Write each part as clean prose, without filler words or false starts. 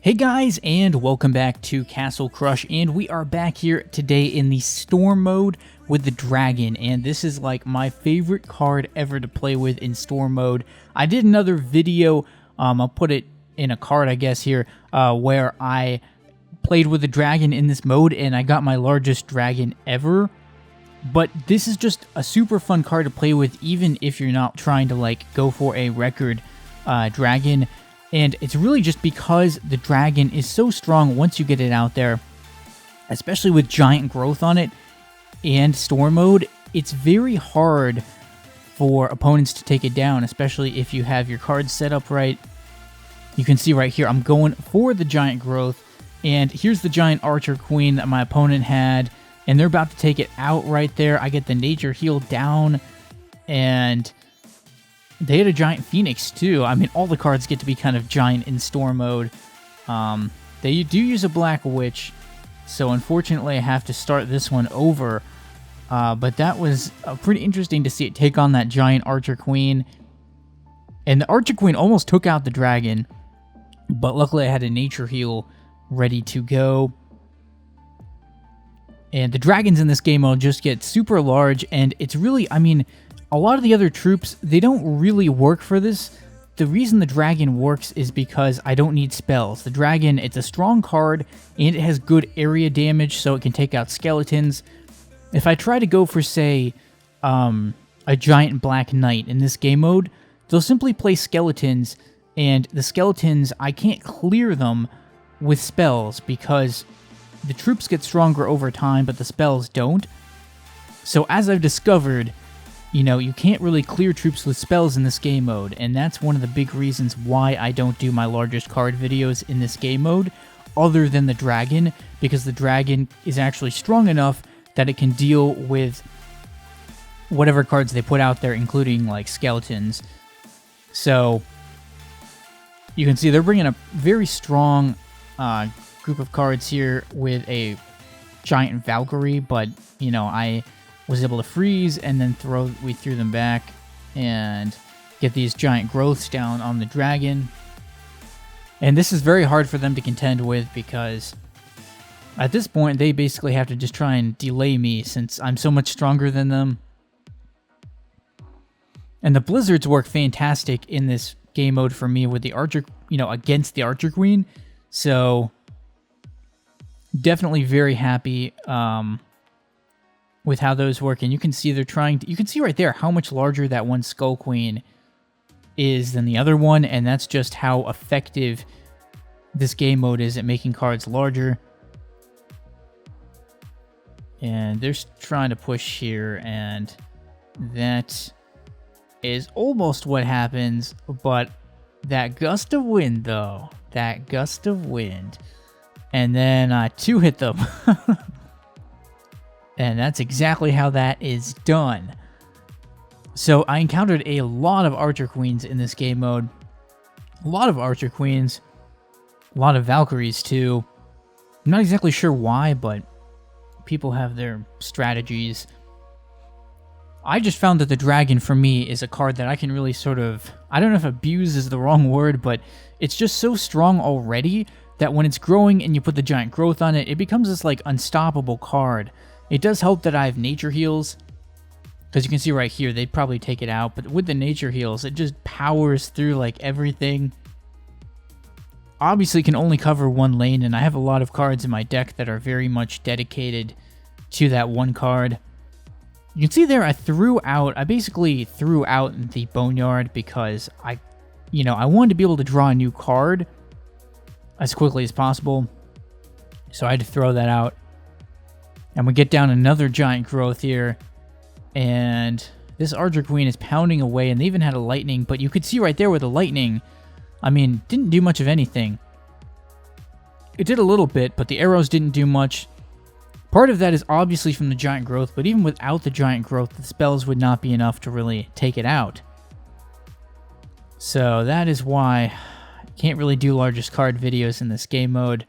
Hey guys, and welcome back to Castle Crush, and we are back here today in the Storm mode with the Dragon, and this is like my favorite card ever to play with in Storm mode. I did another video, I'll put it in a card I guess here, where I played with the Dragon in this mode, and I got my largest Dragon ever. But this is just a super fun card to play with, even if you're not trying to like go for a record Dragon. And it's really just because the Dragon is so strong once you get it out there, especially with giant growth on it and Storm mode. It's very hard for opponents to take it down, especially if you have your cards set up right. You can see right here, I'm going for the giant growth, and here's the giant Archer Queen that my opponent had, and they're about to take it out right there. I get the Nature Heal down, and they had a giant Phoenix too. I mean, all the cards get to be kind of giant in Storm mode. They do use a Black Witch, so unfortunately I have to start this one over. But that was pretty interesting to see it take on that giant Archer Queen. And the Archer Queen almost took out the Dragon, but luckily I had a Nature Heal ready to go. And the Dragons in this game mode just get super large, and it's really, I mean, a lot of the other troops, they don't really work for this. The reason the Dragon works is because I don't need spells. The Dragon, it's a strong card, and it has good area damage, so it can take out skeletons. If I try to go for, say, a giant Black Knight in this game mode, they'll simply play skeletons, and the skeletons, I can't clear them with spells, because the troops get stronger over time, but the spells don't. So as I've discovered, you know, you can't really clear troops with spells in this game mode, and that's one of the big reasons why I don't do my largest card videos in this game mode, other than the Dragon, because the Dragon is actually strong enough that it can deal with whatever cards they put out there, including, like, skeletons. So, you can see they're bringing a very strong group of cards here with a giant Valkyrie, but, you know, I was able to freeze and then we threw them back and get these giant growths down on the Dragon. And this is very hard for them to contend with, because at this point they basically have to just try and delay me since I'm so much stronger than them. And the Blizzards work fantastic in this game mode for me with the Archer, you know, against the Archer Queen. So definitely very happy with how those work. And you can see they're trying to, you can see right there how much larger that one Skull Queen is than the other one, and that's just how effective this game mode is at making cards larger. And they're trying to push here, and that is almost what happens, but that gust of wind though, that gust of wind, and then two hit them. And that's exactly how that is done. So I encountered a lot of Archer Queens in this game mode. A lot of Archer Queens. A lot of Valkyries too. I'm not exactly sure why, but people have their strategies. I just found that the Dragon for me is a card that I can really sort of, I don't know if abuse is the wrong word, but it's just so strong already that when it's growing and you put the giant growth on it, it becomes this like unstoppable card. It does help that I have Nature Heals, because you can see right here, they'd probably take it out, but with the Nature Heals, it just powers through like everything. Obviously, it can only cover one lane, and I have a lot of cards in my deck that are very much dedicated to that one card. You can see there, I basically threw out the Boneyard because I wanted to be able to draw a new card as quickly as possible, so I had to throw that out. And we get down another giant growth here, and this Archer Queen is pounding away, and they even had a lightning, but you could see right there with the lightning, I mean, didn't do much of anything. It did a little bit, but the arrows didn't do much. Part of that is obviously from the giant growth, but even without the giant growth, the spells would not be enough to really take it out. So that is why I can't really do largest card videos in this game mode,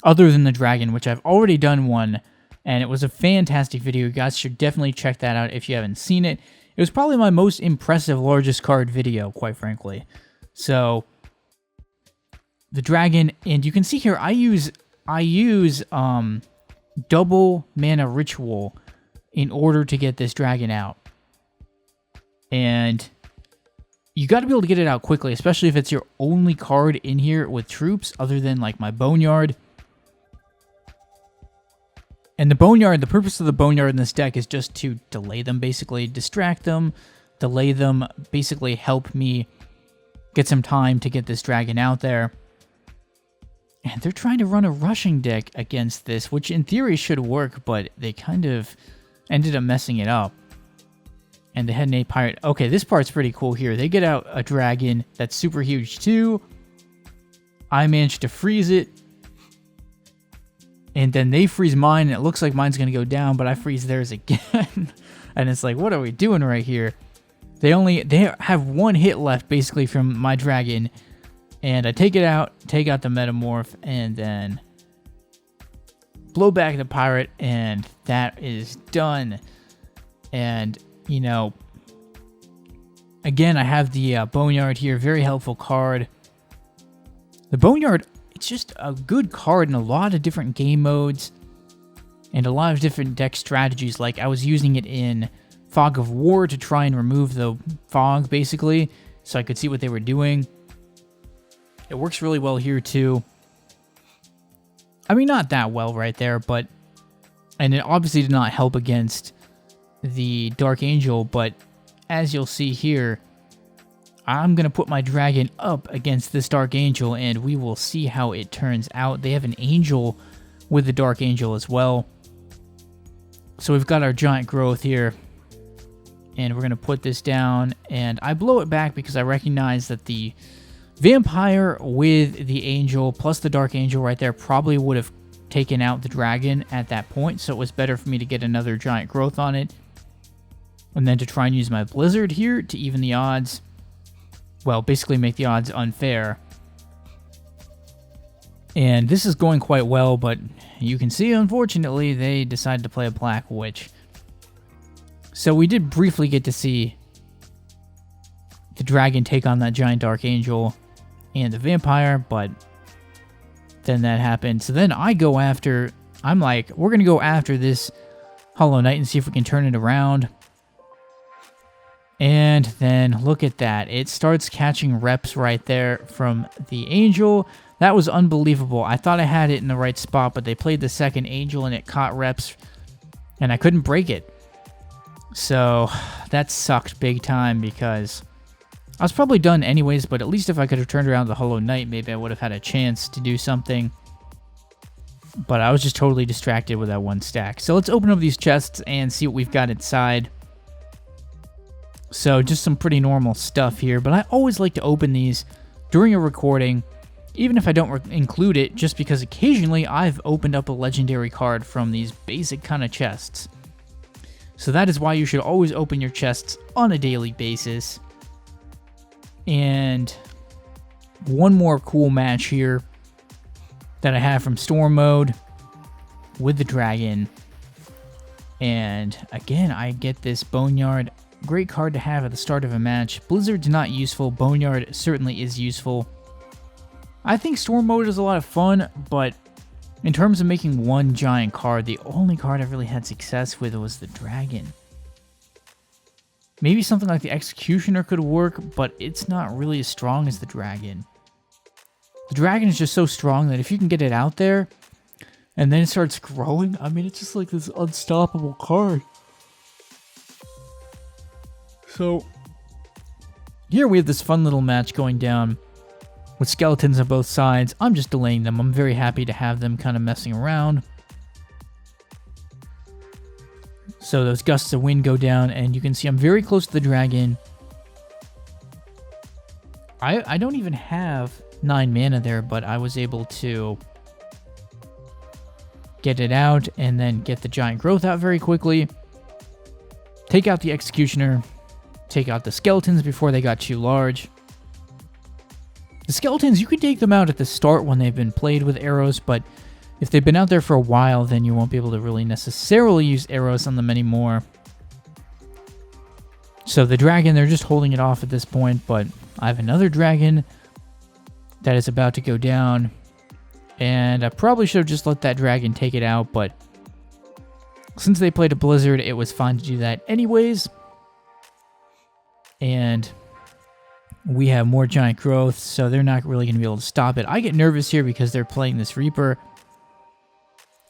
other than the Dragon, which I've already done one. And it was a fantastic video. You guys should definitely check that out if you haven't seen it. It was probably my most impressive largest card video, quite frankly. So, the Dragon And you can see here, I use double mana ritual in order to get this dragon out. And you got to be able to get it out quickly, especially if it's your only card in here with troops other than like my Boneyard. And the Boneyard, the purpose of the Boneyard in this deck is just to delay them, basically. Distract them, delay them, basically help me get some time to get this dragon out there. And they're trying to run a rushing deck against this, which in theory should work, but they kind of ended up messing it up. And they had an 8 pirate. Okay, this part's pretty cool here. They get out a dragon that's super huge too. I managed to freeze it. And then they freeze mine, and it looks like mine's going to go down, but I freeze theirs again. And it's like, what are we doing right here? They have one hit left, basically, from my dragon. And I take it out, take out the metamorph, and then blow back the pirate, and that is done. And, you know, again, I have the Boneyard here. Very helpful card. The Boneyard, it's just a good card in a lot of different game modes and a lot of different deck strategies. Like, I was using it in Fog of War to try and remove the fog, basically, so I could see what they were doing. It works really well here, too. I mean, not that well right there, but... And it obviously did not help against the Dark Angel, but as you'll see here, I'm going to put my dragon up against this Dark Angel, and we will see how it turns out. They have an Angel with the Dark Angel as well. So we've got our giant growth here, and we're going to put this down, and I blow it back because I recognize that the Vampire with the Angel plus the Dark Angel right there probably would have taken out the dragon at that point, so it was better for me to get another giant growth on it. And then to try and use my Blizzard here to even the odds. Well, basically make the odds unfair. And this is going quite well, but you can see, unfortunately, they decided to play a Black Witch. So we did briefly get to see the dragon take on that giant Dark Angel and the Vampire, but then that happened. So then I go after... I'm like, we're going to go after this Hollow Knight and see if we can turn it around. And then look at that. It starts catching reps right there from the Angel. That was unbelievable. I thought I had it in the right spot, but they played the second Angel and it caught reps, and I couldn't break it. So that sucked big time because I was probably done anyways, but at least if I could have turned around the Hollow Knight, maybe I would have had a chance to do something. But I was just totally distracted with that one stack. So let's open up these chests and see what we've got inside. So just some pretty normal stuff here, but I always like to open these during a recording, even if I don't include it, just because occasionally I've opened up a legendary card from these basic kind of chests. So that is why you should always open your chests on a daily basis. And one more cool match here that I have from Storm Mode with the dragon. And again, I get this Boneyard. Great card to have at the start of a match. Blizzard's not useful. Boneyard certainly is useful. I think Storm Mode is a lot of fun, but in terms of making one giant card, the only card I really had success with was the dragon. Maybe something like the Executioner could work, but it's not really as strong as the dragon. The dragon is just so strong that if you can get it out there, and then it starts growing, I mean, it's just like this unstoppable card. So, here we have this fun little match going down with skeletons on both sides. I'm just delaying them. I'm very happy to have them kind of messing around. So those gusts of wind go down, and you can see I'm very close to the dragon. I don't even have 9 mana there, but I was able to get it out and then get the giant growth out very quickly. Take out the Executioner. Take out the skeletons before they got too large. The skeletons, you can take them out at the start when they've been played with arrows, but if they've been out there for a while, then you won't be able to really necessarily use arrows on them anymore. So the dragon, they're just holding it off at this point, but I have another dragon that is about to go down, And I probably should have just let that dragon take it out, but since they played a blizzard, it was fine to do that anyways. And we have more giant growth, so they're not really going to be able to stop it. I get nervous here because they're playing this Reaper,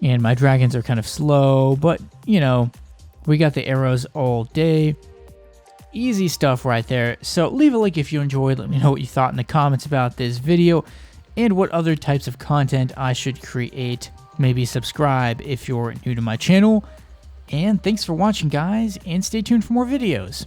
and my dragons are kind of slow, but, you know, we got the arrows all day. Easy stuff right there. So leave a like if you enjoyed. Let me know what you thought in the comments about this video and what other types of content I should create. Maybe subscribe if you're new to my channel. And thanks for watching, guys, and stay tuned for more videos.